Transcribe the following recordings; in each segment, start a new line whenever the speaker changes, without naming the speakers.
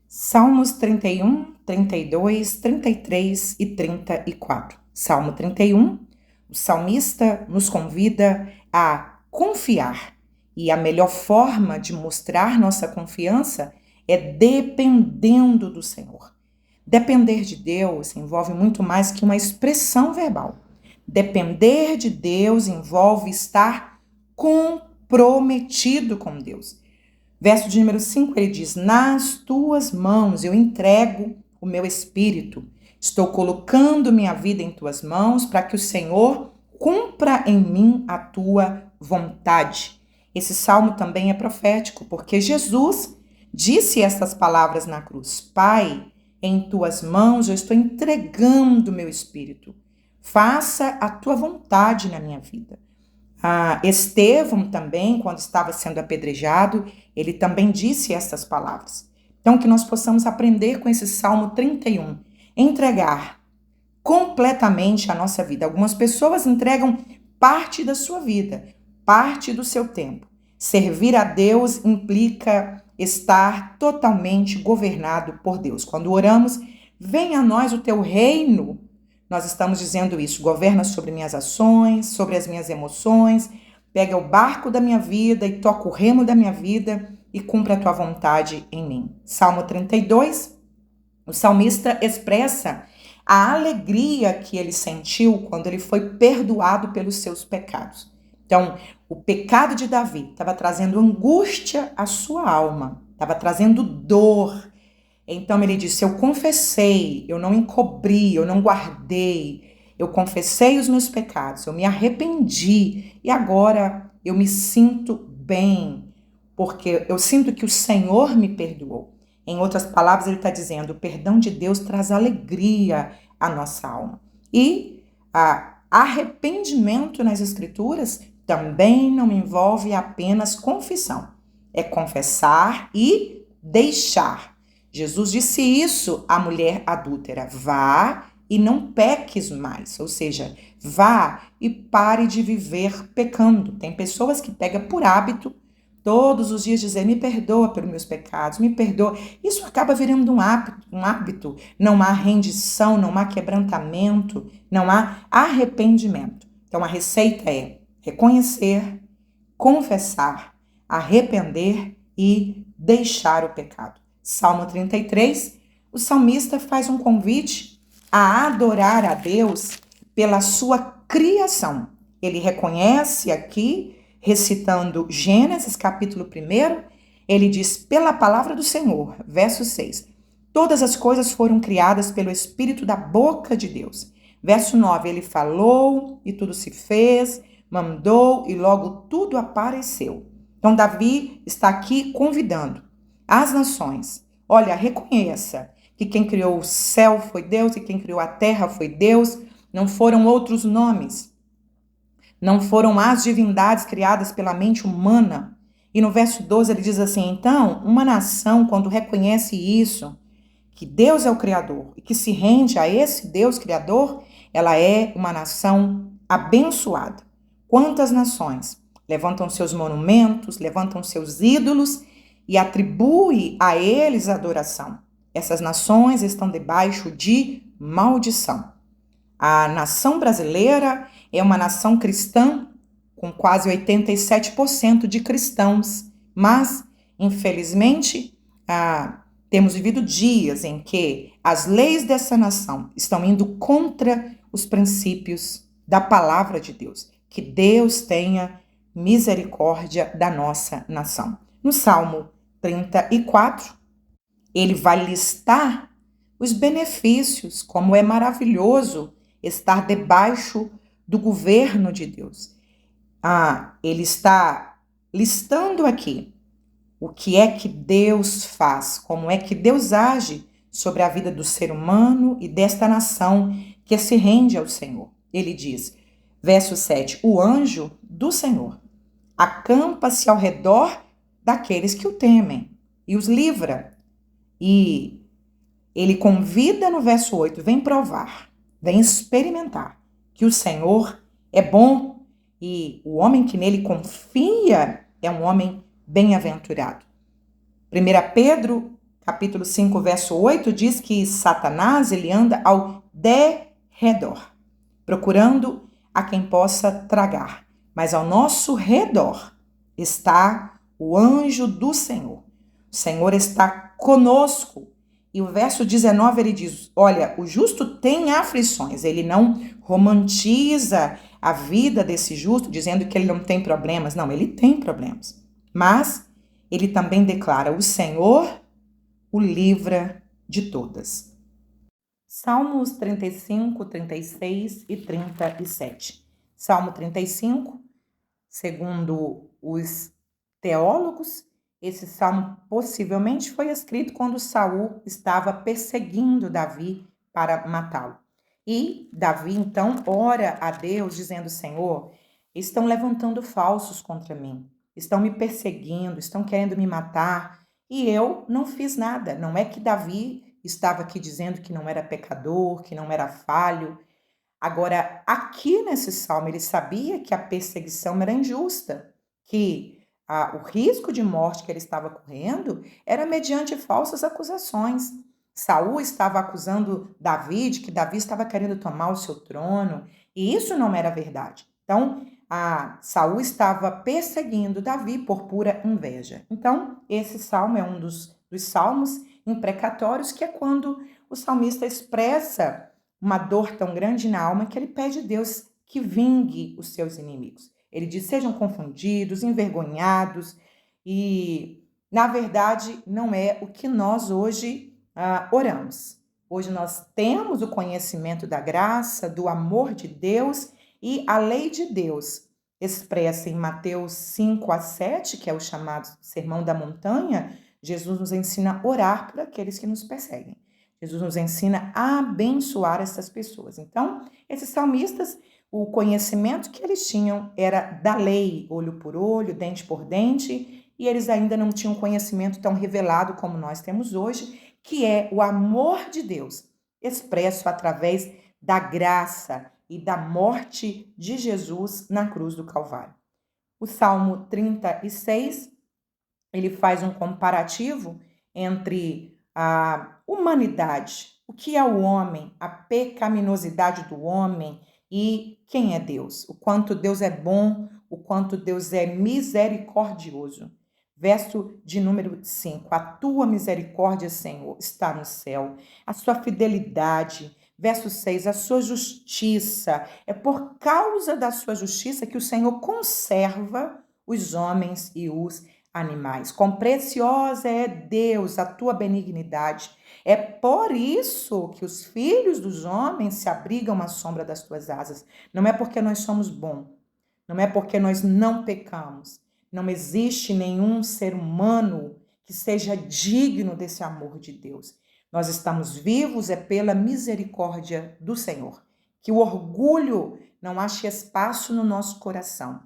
Salmos 31, 32, 33 e 34. Salmo 31, o salmista nos convida a confiar. E a melhor forma de mostrar nossa confiança é dependendo do Senhor. Depender de Deus envolve muito mais que uma expressão verbal. Depender de Deus envolve estar comprometido com Deus. Verso de número 5, ele diz: nas tuas mãos eu entrego o meu espírito. Estou colocando minha vida em tuas mãos para que o Senhor cumpra em mim a tua vontade. Esse salmo também é profético, porque Jesus disse estas palavras na cruz: Pai, em tuas mãos eu estou entregando o meu espírito. Faça a tua vontade na minha vida. Estevão também, quando estava sendo apedrejado, ele também disse estas palavras. Então, que nós possamos aprender com esse Salmo 31, entregar completamente a nossa vida. Algumas pessoas entregam parte da sua vida, parte do seu tempo. Servir a Deus implica estar totalmente governado por Deus. Quando oramos, venha a nós o teu reino. Nós estamos dizendo isso, governa sobre minhas ações, sobre as minhas emoções, pega o barco da minha vida e toca o remo da minha vida e cumpre a tua vontade em mim. Salmo 32, o salmista expressa a alegria que ele sentiu quando ele foi perdoado pelos seus pecados. Então, o pecado de Davi estava trazendo angústia à sua alma, estava trazendo dor. Então ele disse: eu confessei, eu não encobri, eu não guardei, eu confessei os meus pecados, eu me arrependi e agora eu me sinto bem, porque eu sinto que o Senhor me perdoou. Em outras palavras, ele está dizendo: o perdão de Deus traz alegria à nossa alma. E arrependimento nas Escrituras também não envolve apenas confissão, é confessar e deixar. Jesus disse isso à mulher adúltera: vá e não peques mais, ou seja, vá e pare de viver pecando. Tem pessoas que pegam por hábito todos os dias dizer: me perdoa pelos meus pecados, me perdoa. Isso acaba virando um hábito. Não há rendição, não há quebrantamento, não há arrependimento. Então a receita é reconhecer, confessar, arrepender e deixar o pecado. Salmo 33, o salmista faz um convite a adorar a Deus pela sua criação. Ele reconhece aqui, recitando Gênesis capítulo 1, ele diz: pela palavra do Senhor, verso 6, todas as coisas foram criadas pelo Espírito da boca de Deus. Verso 9, ele falou e tudo se fez, mandou e logo tudo apareceu. Então Davi está aqui convidando as nações: olha, reconheça que quem criou o céu foi Deus e quem criou a terra foi Deus, não foram outros nomes, não foram as divindades criadas pela mente humana. E no verso 12 ele diz assim: então, uma nação, quando reconhece isso, que Deus é o Criador e que se rende a esse Deus Criador, ela é uma nação abençoada. Quantas nações levantam seus monumentos, levantam seus ídolos e atribui a eles adoração? Essas nações estão debaixo de maldição. A nação brasileira é uma nação cristã com quase 87% de cristãos, mas, infelizmente, temos vivido dias em que as leis dessa nação estão indo contra os princípios da palavra de Deus. Que Deus tenha misericórdia da nossa nação. No Salmo 34, ele vai listar os benefícios, como é maravilhoso estar debaixo do governo de Deus. Ele está listando aqui o que é que Deus faz, como é que Deus age sobre a vida do ser humano e desta nação que se rende ao Senhor. Ele diz, verso 7, o anjo do Senhor acampa-se ao redor daqueles que o temem e os livra. E ele convida no verso 8, vem provar, vem experimentar que o Senhor é bom e o homem que nele confia é um homem bem-aventurado. 1 Pedro, capítulo 5, verso 8, diz que Satanás, ele anda ao derredor, procurando a quem possa tragar. Mas ao nosso redor está o anjo do Senhor. O Senhor está conosco. E o verso 19, ele diz, olha, o justo tem aflições. Ele não romantiza a vida desse justo, dizendo que ele não tem problemas. Não, ele tem problemas. Mas ele também declara, o Senhor o livra de todas. Salmos 35, 36 e 37. Salmo 35, segundo os teólogos, esse salmo possivelmente foi escrito quando Saul estava perseguindo Davi para matá-lo. E Davi então ora a Deus dizendo, Senhor, estão levantando falsos contra mim, estão me perseguindo, estão querendo me matar e eu não fiz nada. Não é que Davi estava aqui dizendo que não era pecador, que não era falho. Agora, aqui nesse salmo, ele sabia que a perseguição era injusta, que o risco de morte que ele estava correndo era mediante falsas acusações. Saul estava acusando Davi de que Davi estava querendo tomar o seu trono, e isso não era verdade. Então, Saul estava perseguindo Davi por pura inveja. Então, esse salmo é um dos salmos imprecatórios, que é quando o salmista expressa uma dor tão grande na alma que ele pede a Deus que vingue os seus inimigos. Ele diz, sejam confundidos, envergonhados, e, na verdade, não é o que nós hoje oramos. Hoje nós temos o conhecimento da graça, do amor de Deus e a lei de Deus expressa em Mateus 5 a 7, que é o chamado Sermão da Montanha. Jesus nos ensina a orar por aqueles que nos perseguem. Jesus nos ensina a abençoar essas pessoas. Então, esses salmistas, o conhecimento que eles tinham era da lei, olho por olho, dente por dente, e eles ainda não tinham conhecimento tão revelado como nós temos hoje, que é o amor de Deus, expresso através da graça e da morte de Jesus na cruz do Calvário. O Salmo 36, ele faz um comparativo entre a humanidade, o que é o homem, a pecaminosidade do homem e quem é Deus, o quanto Deus é bom, o quanto Deus é misericordioso. Verso de número 5, a tua misericórdia, Senhor, está no céu, a sua fidelidade. Verso 6, a sua justiça, é por causa da sua justiça que o Senhor conserva os homens e os animais. Quão preciosa é Deus, a tua benignidade. É por isso que os filhos dos homens se abrigam à sombra das tuas asas. Não é porque nós somos bons, não é porque nós não pecamos. Não existe nenhum ser humano que seja digno desse amor de Deus. Nós estamos vivos é pela misericórdia do Senhor. Que o orgulho não ache espaço no nosso coração.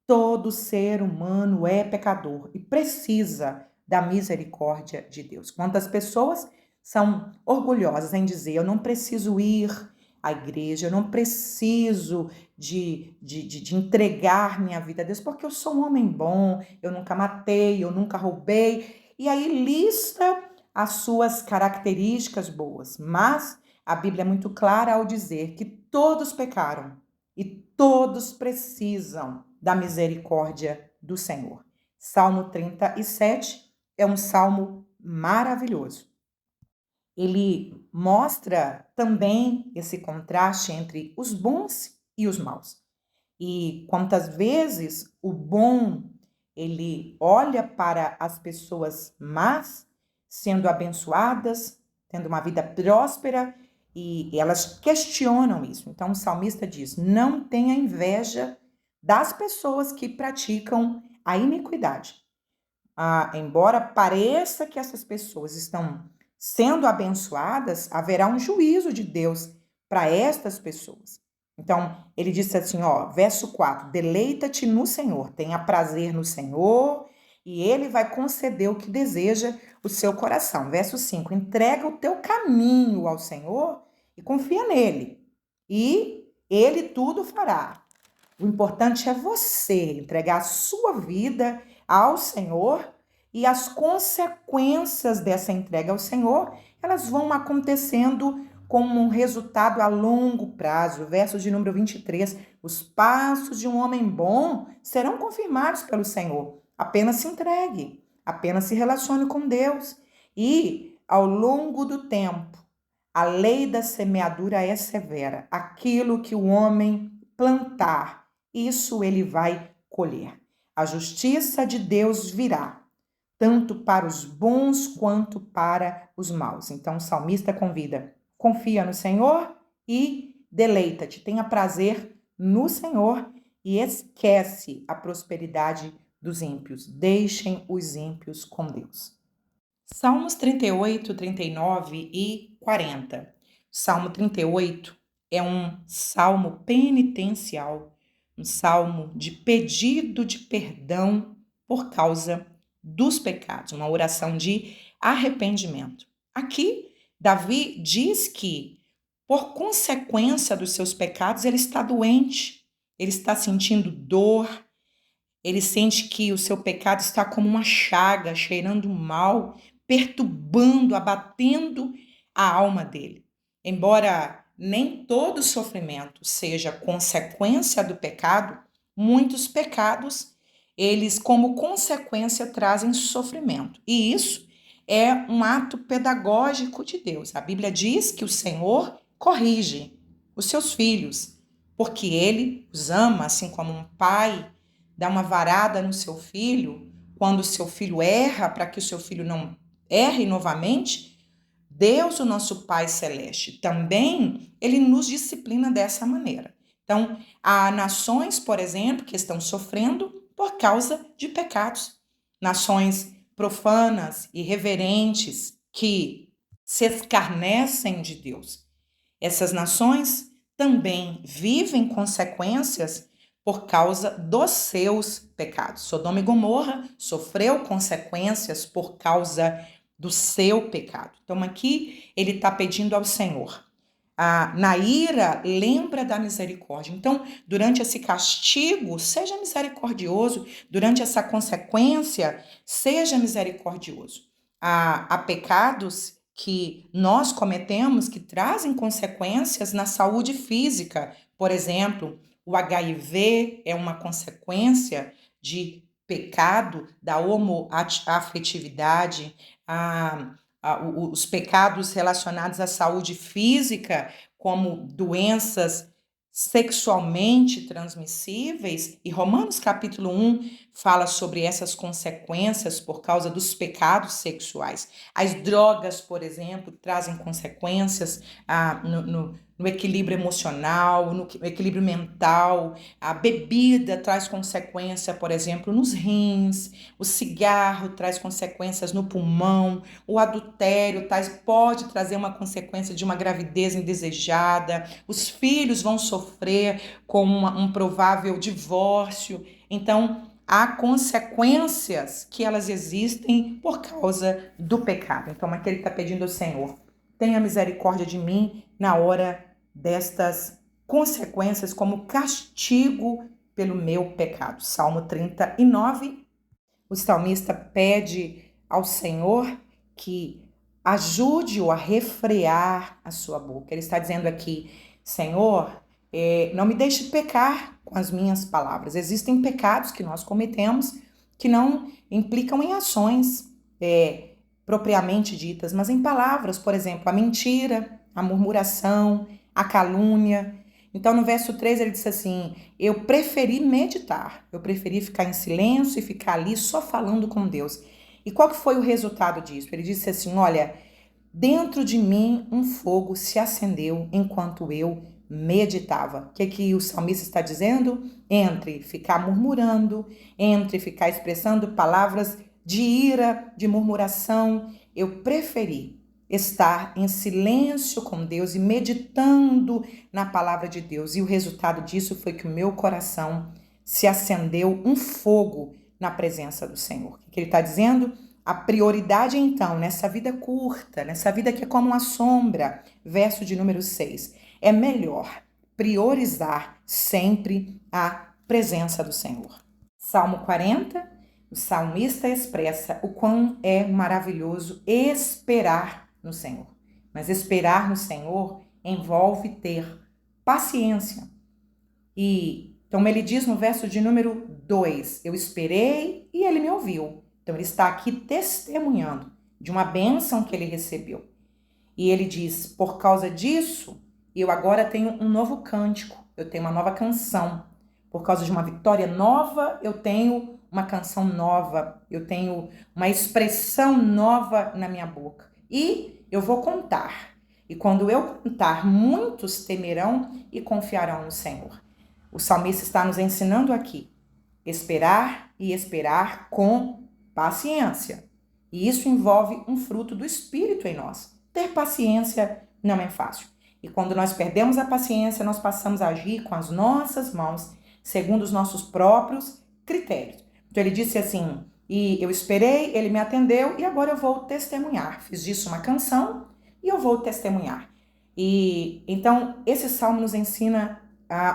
Todo ser humano é pecador e precisa da misericórdia de Deus. Quantas pessoas são orgulhosas em dizer, eu não preciso ir à igreja, eu não preciso de entregar minha vida a Deus, porque eu sou um homem bom, eu nunca matei, eu nunca roubei. E aí lista as suas características boas. Mas a Bíblia é muito clara ao dizer que todos pecaram e todos precisam da misericórdia do Senhor. Salmo 37 é um salmo maravilhoso. Ele mostra também esse contraste entre os bons e os maus. E quantas vezes o bom, ele olha para as pessoas más, sendo abençoadas, tendo uma vida próspera, e elas questionam isso. Então o salmista diz, não tenha inveja das pessoas que praticam a iniquidade. Embora pareça que essas pessoas estão sendo abençoadas, haverá um juízo de Deus para estas pessoas. Então, ele disse assim, verso 4, deleita-te no Senhor, tenha prazer no Senhor, e ele vai conceder o que deseja o seu coração. Verso 5, entrega o teu caminho ao Senhor e confia nele, e ele tudo fará. O importante é você entregar a sua vida ao Senhor E as consequências dessa entrega ao Senhor, elas vão acontecendo como um resultado a longo prazo. Verso de número 23, os passos de um homem bom serão confirmados pelo Senhor. Apenas se entregue, apenas se relacione com Deus. E, ao longo do tempo, a lei da semeadura é severa. Aquilo que o homem plantar, isso ele vai colher. A justiça de Deus virá, tanto para os bons quanto para os maus. Então, o salmista convida: confia no Senhor e deleita-te, tenha prazer no Senhor e esquece a prosperidade dos ímpios. Deixem os ímpios com Deus. Salmos 38, 39 e 40. Salmo 38 é um salmo penitencial, um salmo de pedido de perdão por causa dos pecados, uma oração de arrependimento. Aqui, Davi diz que, por consequência dos seus pecados, ele está doente, ele está sentindo dor, ele sente que o seu pecado está como uma chaga, cheirando mal, perturbando, abatendo a alma dele. Embora nem todo sofrimento seja consequência do pecado, muitos pecados, eles como consequência trazem sofrimento. E isso é um ato pedagógico de Deus. A Bíblia diz que o Senhor corrige os seus filhos, porque ele os ama, assim como um pai dá uma varada no seu filho quando o seu filho erra, para que o seu filho não erre novamente. Deus, o nosso Pai Celeste, também ele nos disciplina dessa maneira. Então, há nações, por exemplo, que estão sofrendo por causa de pecados. Nações profanas, irreverentes, que se escarnecem de Deus. Essas nações também vivem consequências por causa dos seus pecados. Sodoma e Gomorra sofreu consequências por causa do seu pecado. Então aqui ele está pedindo ao Senhor. Na ira, lembra da misericórdia. Então, durante esse castigo, seja misericordioso. Durante essa consequência, seja misericordioso. Há pecados que nós cometemos que trazem consequências na saúde física. Por exemplo, o HIV é uma consequência de pecado da homoafetividade, os pecados relacionados à saúde física, como doenças sexualmente transmissíveis, e Romanos capítulo 1 fala sobre essas consequências por causa dos pecados sexuais. As drogas, por exemplo, trazem consequências no equilíbrio emocional, no equilíbrio mental. A bebida traz consequência, por exemplo, nos rins, o cigarro traz consequências no pulmão, o adultério pode trazer uma consequência de uma gravidez indesejada, os filhos vão sofrer com um provável divórcio. Então, há consequências que elas existem por causa do pecado. Então, aquele que está pedindo ao Senhor, tenha misericórdia de mim na hora destas consequências como castigo pelo meu pecado. Salmo 39, o salmista pede ao Senhor que ajude-o a refrear a sua boca. Ele está dizendo aqui: Senhor, não me deixe pecar com as minhas palavras. Existem pecados que nós cometemos que não implicam em ações propriamente ditas, mas em palavras, por exemplo, a mentira, a murmuração, a calúnia. Então, no verso 3, ele disse assim: eu preferi meditar, eu preferi ficar em silêncio e ficar ali só falando com Deus. E qual que foi o resultado disso? Ele disse assim: olha, dentro de mim um fogo se acendeu enquanto eu meditava. O que o salmista está dizendo? Entre ficar murmurando, entre ficar expressando palavras de ira, de murmuração, eu preferi estar em silêncio com Deus e meditando na palavra de Deus. E o resultado disso foi que o meu coração se acendeu um fogo na presença do Senhor. O que ele está dizendo? A prioridade, então, nessa vida curta, nessa vida que é como uma sombra, verso de número 6, é melhor priorizar sempre a presença do Senhor. Salmo 40, O salmista expressa o quão é maravilhoso esperar no Senhor. Mas esperar no Senhor envolve ter paciência. Então ele diz no verso de número 2, eu esperei e ele me ouviu. Então ele está aqui testemunhando de uma bênção que ele recebeu. E ele diz, por causa disso, eu agora tenho um novo cântico, eu tenho uma nova canção. Por causa de uma vitória nova, eu tenho uma canção nova, eu tenho uma expressão nova na minha boca. E eu vou contar. E quando eu contar, muitos temerão e confiarão no Senhor. O salmista está nos ensinando aqui, esperar e esperar com paciência. E isso envolve um fruto do Espírito em nós. Ter paciência não é fácil. E quando nós perdemos a paciência, nós passamos a agir com as nossas mãos, segundo os nossos próprios critérios. Então ele disse assim, e eu esperei, ele me atendeu e agora eu vou testemunhar. Fiz disso uma canção e eu vou testemunhar. E então esse salmo nos ensina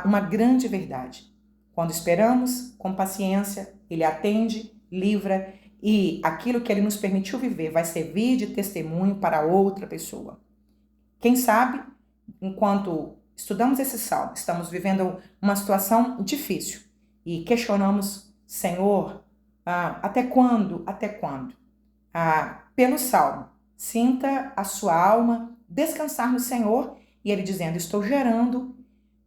uma grande verdade. Quando esperamos com paciência, ele atende, livra e aquilo que ele nos permitiu viver vai servir de testemunho para outra pessoa. Quem sabe, enquanto estudamos esse salmo, estamos vivendo uma situação difícil e questionamos, Senhor, até quando? Até quando? Pelo salmo, sinta a sua alma descansar no Senhor e ele dizendo, estou gerando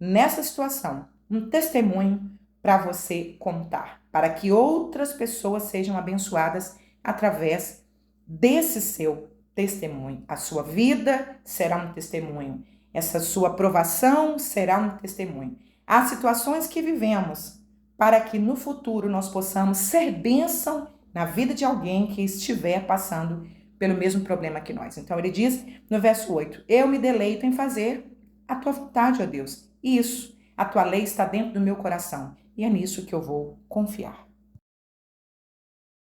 nessa situação um testemunho para você contar, para que outras pessoas sejam abençoadas através desse seu testemunho. A sua vida será um testemunho, essa sua provação será um testemunho. Há situações que vivemos para que no futuro nós possamos ser bênção na vida de alguém que estiver passando pelo mesmo problema que nós. Então ele diz no verso 8, eu me deleito em fazer a tua vontade, ó Deus. Isso, a tua lei está dentro do meu coração e é nisso que eu vou confiar.